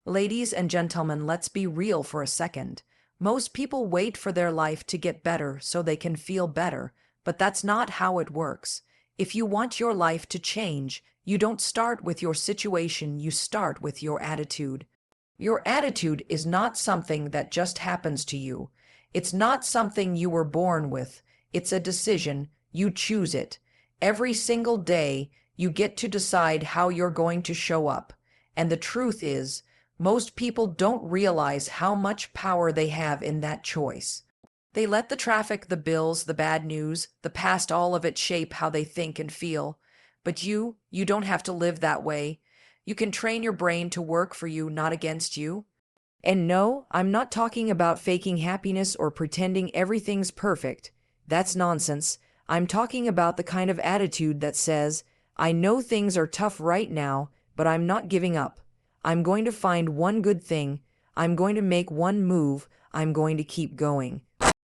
Ladies and gentlemen, let's be real for a second. Most people wait for their life to get better so they can feel better, but that's not how it works. If you want your life to change, you don't start with your situation, you start with your attitude. Your attitude is not something that just happens to you. It's not something you were born with. It's a decision. You choose it. Every single day, you get to decide how you're going to show up. And the truth is, most people don't realize how much power they have in that choice. They let the traffic, the bills, the bad news, the past, all of it shape how they think and feel. But you don't have to live that way. You can train your brain to work for you, not against you. And no, I'm not talking about faking happiness or pretending everything's perfect. That's nonsense. I'm talking about the kind of attitude that says, I know things are tough right now, but I'm not giving up. I'm going to find one good thing. I'm going to make one move. I'm going to keep going.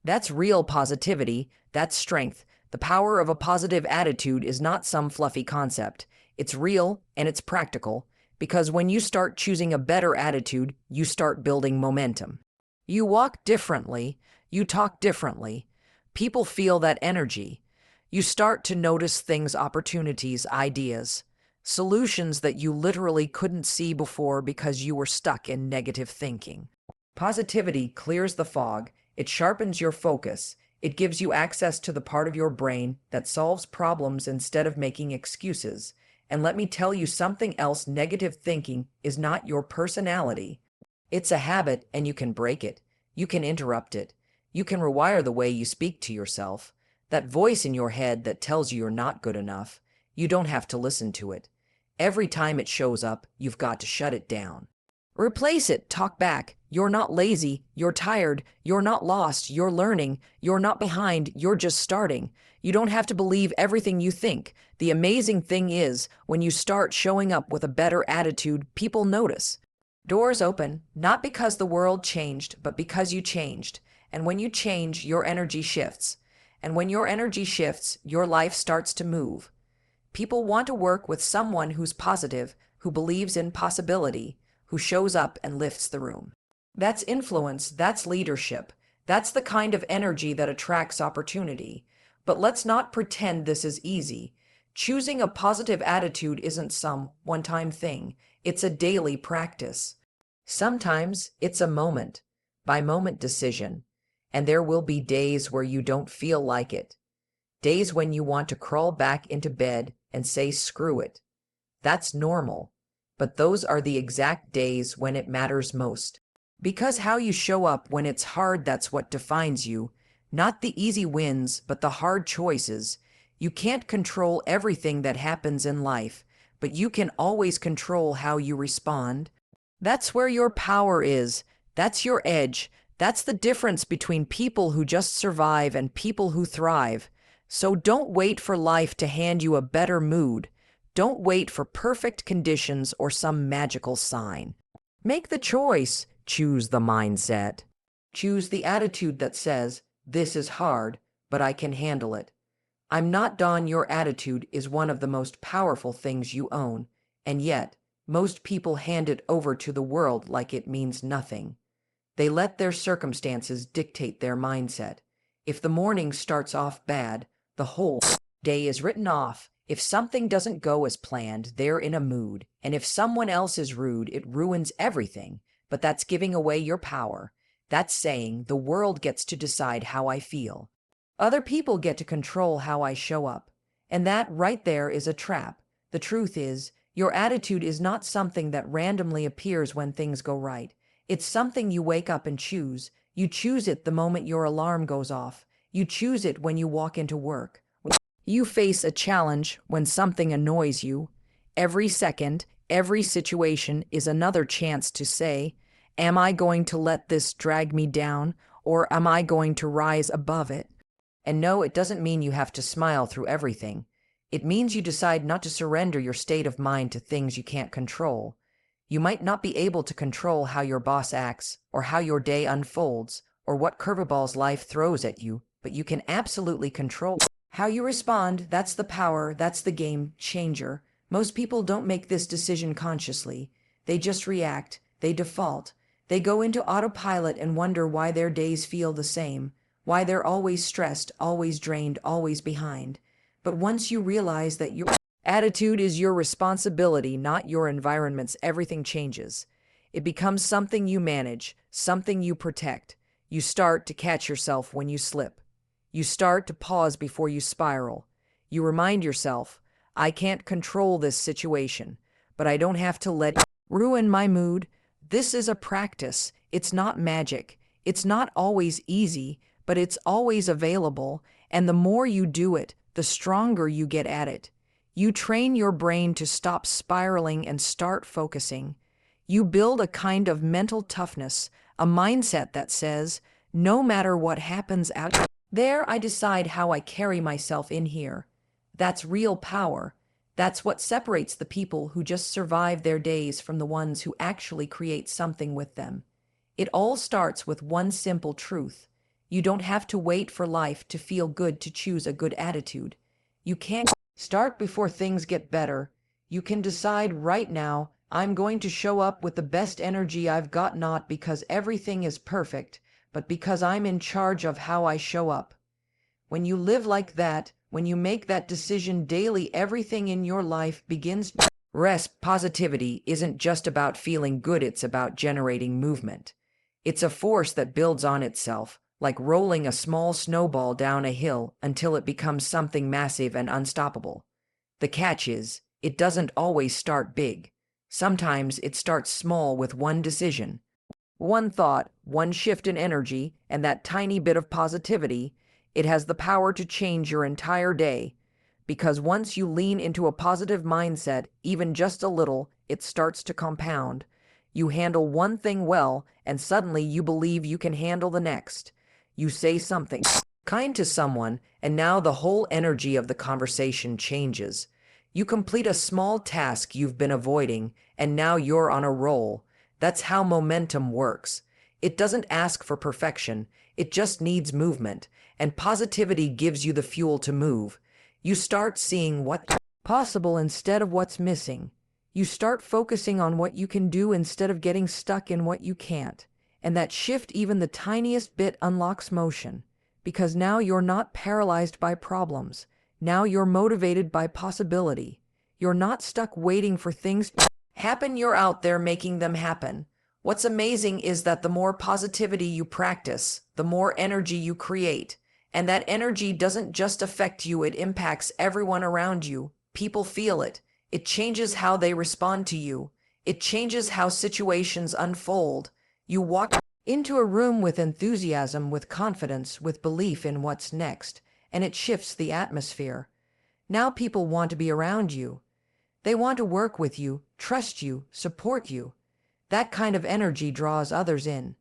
That's real positivity. That's strength. The power of a positive attitude is not some fluffy concept. It's real and it's practical, because when you start choosing a better attitude, you start building momentum. You walk differently. You talk differently. People feel that energy. You start to notice things, opportunities, ideas, solutions that you literally couldn't see before because you were stuck in negative thinking. Positivity clears the fog. It sharpens your focus. It gives you access to the part of your brain that solves problems instead of making excuses. And let me tell you something else, negative thinking is not your personality. It's a habit, and you can break it. You can interrupt it. You can rewire the way you speak to yourself. That voice in your head that tells you you're not good enough, you don't have to listen to it. Every time it shows up, you've got to shut it down. Replace it, talk back. You're not lazy, you're tired, you're not lost, you're learning, you're not behind, you're just starting. You don't have to believe everything you think. The amazing thing is, when you start showing up with a better attitude, people notice. Doors open, not because the world changed, but because you changed. And when you change, your energy shifts. And when your energy shifts, your life starts to move. People want to work with someone who's positive, who believes in possibility, who shows up and lifts the room. That's influence, that's leadership. That's the kind of energy that attracts opportunity. But let's not pretend this is easy. Choosing a positive attitude isn't some one-time thing. It's a daily practice. Sometimes it's a moment-by-moment decision. And there will be days where you don't feel like it. Days when you want to crawl back into bed and say, screw it. That's normal. But those are the exact days when it matters most. Because how you show up when it's hard, that's what defines you. Not the easy wins, but the hard choices. You can't control everything that happens in life, but you can always control how you respond. That's where your power is. That's your edge. That's the difference between people who just survive and people who thrive. So don't wait for life to hand you a better mood. Don't wait for perfect conditions or some magical sign. Make the choice. Choose the mindset. Choose the attitude that says, this is hard, but I can handle it. I'm not done. Your attitude is one of the most powerful things you own, and yet, most people hand it over to the world like it means nothing. They let their circumstances dictate their mindset. If the morning starts off bad, the whole day is written off. If something doesn't go as planned, they're in a mood. And if someone else is rude, it ruins everything. But that's giving away your power. That's saying the world gets to decide how I feel. Other people get to control how I show up. And that right there is a trap. The truth is, your attitude is not something that randomly appears when things go right. It's something you wake up and choose. You choose it the moment your alarm goes off. You choose it when you walk into work. You face a challenge when something annoys you. Every second, every situation is another chance to say, am I going to let this drag me down, or am I going to rise above it? And no, it doesn't mean you have to smile through everything. It means you decide not to surrender your state of mind to things you can't control. You might not be able to control how your boss acts, or how your day unfolds, or what curveballs life throws at you, but you can absolutely control how you respond. That's the power. That's the game changer. Most people don't make this decision consciously. They just react. They default. They go into autopilot and wonder why their days feel the same, why they're always stressed, always drained, always behind. But once you realize that your attitude is your responsibility, not your environment's, everything changes. It becomes something you manage, something you protect. You start to catch yourself when you slip. You start to pause before you spiral. You remind yourself, I can't control this situation, but I don't have to let it ruin my mood. This is a practice. It's not magic. It's not always easy, but it's always available. And the more you do it, the stronger you get at it. You train your brain to stop spiraling and start focusing. You build a kind of mental toughness, a mindset that says, no matter what happens out there, I decide how I carry myself in here. That's real power. That's what separates the people who just survive their days from the ones who actually create something with them. It all starts with one simple truth. You don't have to wait for life to feel good to choose a good attitude. You can't start before things get better. You can decide right now, I'm going to show up with the best energy I've got, not because everything is perfect, but because I'm in charge of how I show up. When you live like that, when you make that decision daily, everything in your life begins to rest. Positivity isn't just about feeling good, it's about generating movement. It's a force that builds on itself, like rolling a small snowball down a hill until it becomes something massive and unstoppable. The catch is, it doesn't always start big. Sometimes it starts small with one decision, one thought, one shift in energy, and that tiny bit of positivity. It has the power to change your entire day. Because once you lean into a positive mindset, even just a little, it starts to compound. You handle one thing well, and suddenly you believe you can handle the next. You say something kind to someone, and now the whole energy of the conversation changes. You complete a small task you've been avoiding, and now you're on a roll. That's how momentum works. It doesn't ask for perfection, it just needs movement, and positivity gives you the fuel to move. You start seeing what's possible instead of what's missing. You start focusing on what you can do instead of getting stuck in what you can't. And that shift, even the tiniest bit, unlocks motion. Because now you're not paralyzed by problems. Now you're motivated by possibility. You're not stuck waiting for things to happen, you're out there making them happen. What's amazing is that the more positivity you practice, the more energy you create. And that energy doesn't just affect you, it impacts everyone around you. People feel it. It changes how they respond to you. It changes how situations unfold. You walk into a room with enthusiasm, with confidence, with belief in what's next, and it shifts the atmosphere. Now people want to be around you. They want to work with you, trust you, support you. That kind of energy draws others in.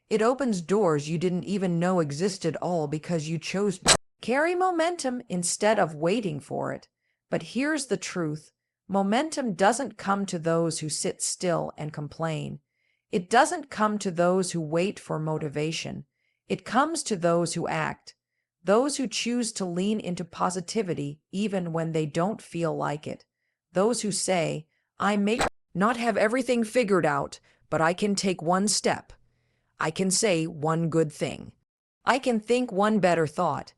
It opens doors you didn't even know existed, all because you chose to carry momentum instead of waiting for it. But here's the truth. Momentum doesn't come to those who sit still and complain. It doesn't come to those who wait for motivation. It comes to those who act, those who choose to lean into positivity even when they don't feel like it, those who say, I may not have everything figured out, but I can take one step. I can say one good thing. I can think one better thought.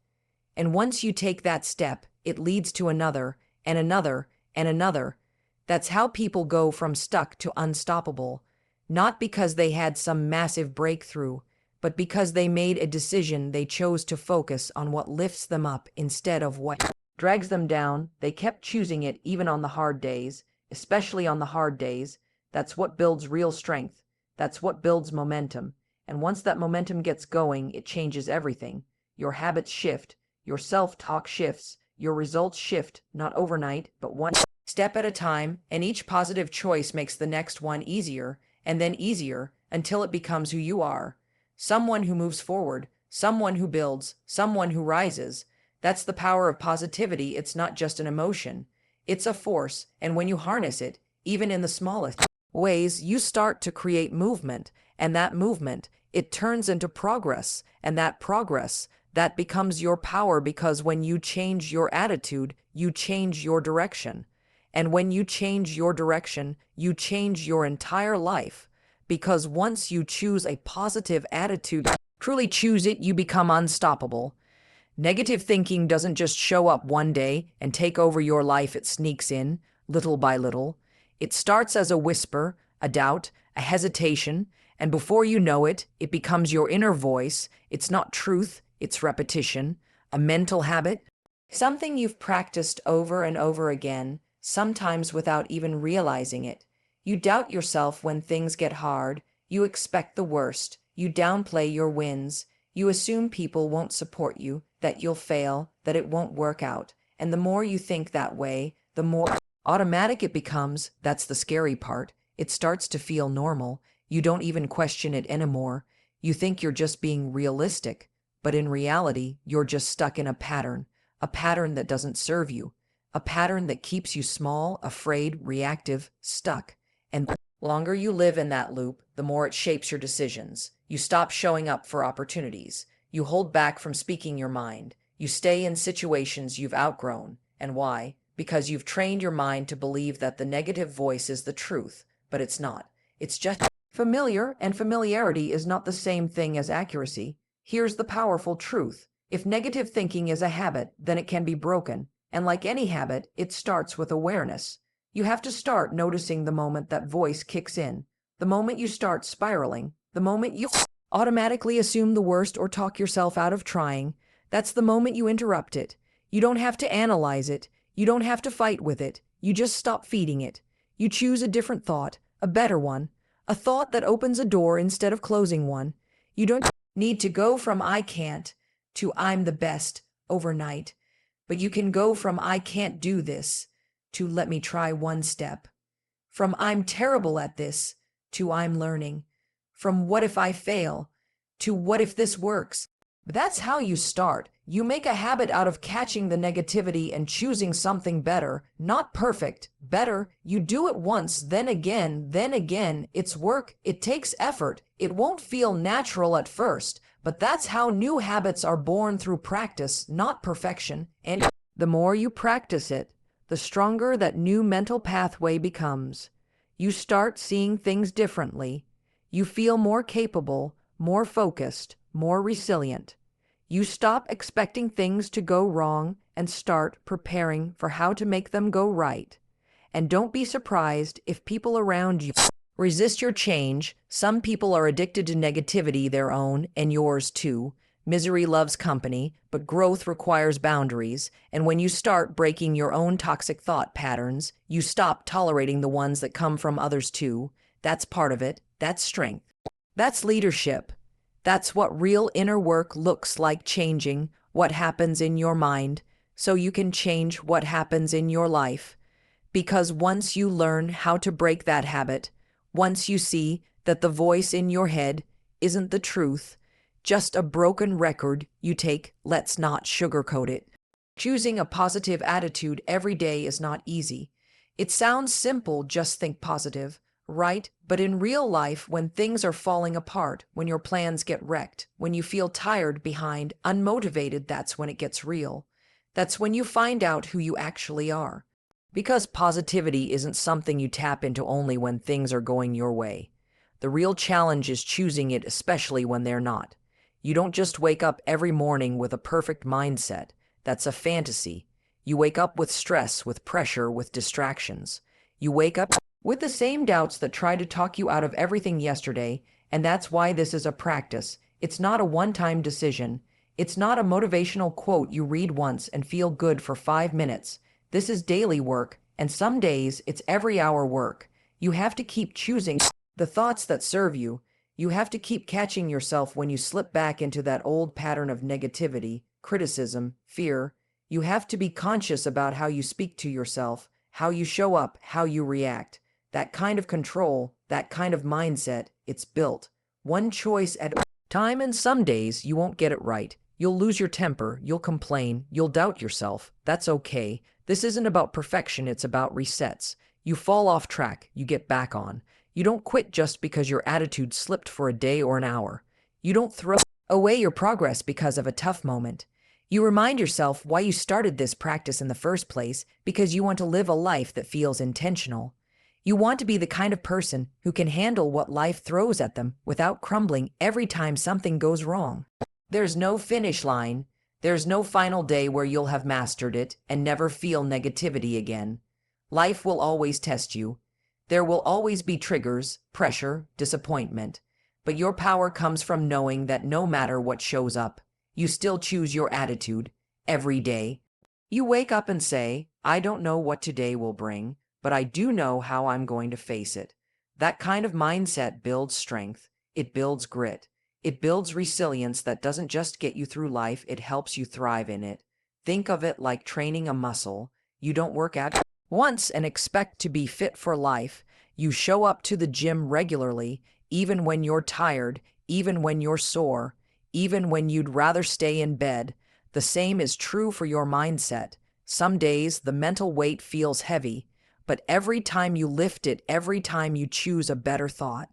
And once you take that step, it leads to another, and another, and another. That's how people go from stuck to unstoppable, not because they had some massive breakthrough, but because they made a decision. They chose to focus on what lifts them up instead of what drags them down. They kept choosing it even on the hard days, especially on the hard days. That's what builds real strength. That's what builds momentum. And once that momentum gets going, it changes everything. Your habits shift, your self-talk shifts, your results shift, not overnight, but one step at a time, and each positive choice makes the next one easier, and then easier, until it becomes who you are. Someone who moves forward, someone who builds, someone who rises. That's the power of positivity. It's not just an emotion. It's a force, and when you harness it, even in the smallest ways, you start to create movement, and that movement, it turns into progress, and that progress, that becomes your power, because when you change your attitude, you change your direction. And when you change your direction, you change your entire life. because once you choose a positive attitude, truly choose it, you become unstoppable. Negative thinking doesn't just show up one day and take over your life, it sneaks in, little by little. It starts as a whisper, a doubt, a hesitation, and before you know it, it becomes your inner voice. It's not truth, it's repetition, a mental habit, something you've practiced over and over again, sometimes without even realizing it. You doubt yourself when things get hard, you expect the worst, you downplay your wins, you assume people won't support you, that you'll fail, that it won't work out. And the more you think that way, the more automatic it becomes. That's the scary part. It starts to feel normal. You don't even question it anymore. You think you're just being realistic, but in reality, you're just stuck in a pattern that doesn't serve you, a pattern that keeps you small, afraid, reactive, stuck. And the longer you live in that loop, the more it shapes your decisions. You stop showing up for opportunities. You hold back from speaking your mind. You stay in situations you've outgrown. And why? Because you've trained your mind to believe that the negative voice is the truth, but it's not. It's just familiar, and familiarity is not the same thing as accuracy. Here's the powerful truth. If negative thinking is a habit, then it can be broken. And like any habit, it starts with awareness. You have to start noticing the moment that voice kicks in, the moment you start spiraling, the moment you automatically assume the worst or talk yourself out of trying. That's the moment you interrupt it. You don't have to analyze it. You don't have to fight with it. You just stop feeding it. You choose a different thought, a better one, a thought that opens a door instead of closing one. You don't need to go from I can't to I'm the best overnight, but you can go from I can't do this to let me try one step, from I'm terrible at this to I'm learning, from what if I fail to what if this works. That's how you start. You make a habit out of catching the negativity and choosing something better, not perfect, better. You do it once, then again. It's work. It takes effort. It won't feel natural at first, but that's how new habits are born, through practice, not perfection. And the more you practice it, the stronger that new mental pathway becomes. You start seeing things differently. You feel more capable, more focused, more resilient. You stop expecting things to go wrong and start preparing for how to make them go right. And don't be surprised if people around you resist your change. Some people are addicted to negativity, their own and yours too. Misery loves company, but growth requires boundaries. And when you start breaking your own toxic thought patterns, you stop tolerating the ones that come from others too. That's part of it. That's strength. That's leadership. That's what real inner work looks like, changing what happens in your mind so you can change what happens in your life. Because once you learn how to break that habit, once you see that the voice in your head isn't the truth, just a broken record you take, let's not sugarcoat it. Choosing a positive attitude every day is not easy. It sounds simple, just think positive, right? But in real life, when things are falling apart, when your plans get wrecked, when you feel tired, behind, unmotivated, that's when it gets real. That's when you find out who you actually are. Because positivity isn't something you tap into only when things are going your way. The real challenge is choosing it, especially when they're not. You don't just wake up every morning with a perfect mindset. That's a fantasy. You wake up with stress, with pressure, with distractions. You wake up with the same doubts that tried to talk you out of everything yesterday, and that's why this is a practice. It's not a one-time decision. It's not a motivational quote you read once and feel good for 5 minutes. This is daily work, and some days it's every hour work. You have to keep choosing the thoughts that serve you. You have to keep catching yourself when you slip back into that old pattern of negativity, criticism, fear. You have to be conscious about how you speak to yourself, how you show up, how you react. That kind of control, that kind of mindset, it's built one choice at a time, and some days you won't get it right. You'll lose your temper, you'll complain, you'll doubt yourself. That's okay. This isn't about perfection, it's about resets. You fall off track, you get back on. You don't quit just because your attitude slipped for a day or an hour. You don't throw away your progress because of a tough moment. You remind yourself why you started this practice in the first place, because you want to live a life that feels intentional. You want to be the kind of person who can handle what life throws at them without crumbling every time something goes wrong. There's no finish line. There's no final day where you'll have mastered it and never feel negativity again. Life will always test you. There will always be triggers, pressure, disappointment. But your power comes from knowing that no matter what shows up, you still choose your attitude every day. You wake up and say, I don't know what today will bring, but I do know how I'm going to face it. That kind of mindset builds strength. It builds grit. It builds resilience that doesn't just get you through life, it helps you thrive in it. Think of it like training a muscle. You don't work out once and expect to be fit for life. You show up to the gym regularly, even when you're tired, even when you're sore, even when you'd rather stay in bed. The same is true for your mindset. Some days the mental weight feels heavy, but every time you lift it, every time you choose a better thought,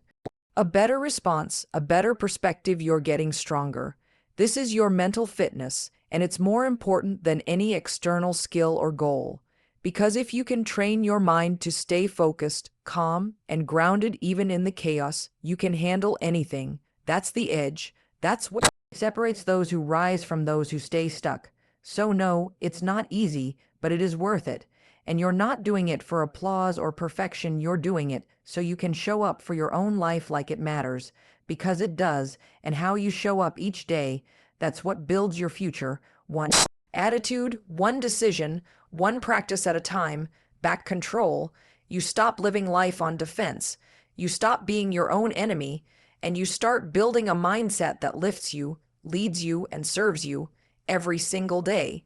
a better response, a better perspective, you're getting stronger. This is your mental fitness, and it's more important than any external skill or goal. Because if you can train your mind to stay focused, calm, and grounded even in the chaos, you can handle anything. That's the edge. That's what separates those who rise from those who stay stuck. So no, it's not easy, but it is worth it. And you're not doing it for applause or perfection, you're doing it so you can show up for your own life like it matters, because it does, and how you show up each day, that's what builds your future. One attitude, one decision, one practice at a time, back control. You stop living life on defense. You stop being your own enemy, and you start building a mindset that lifts you, leads you, and serves you every single day.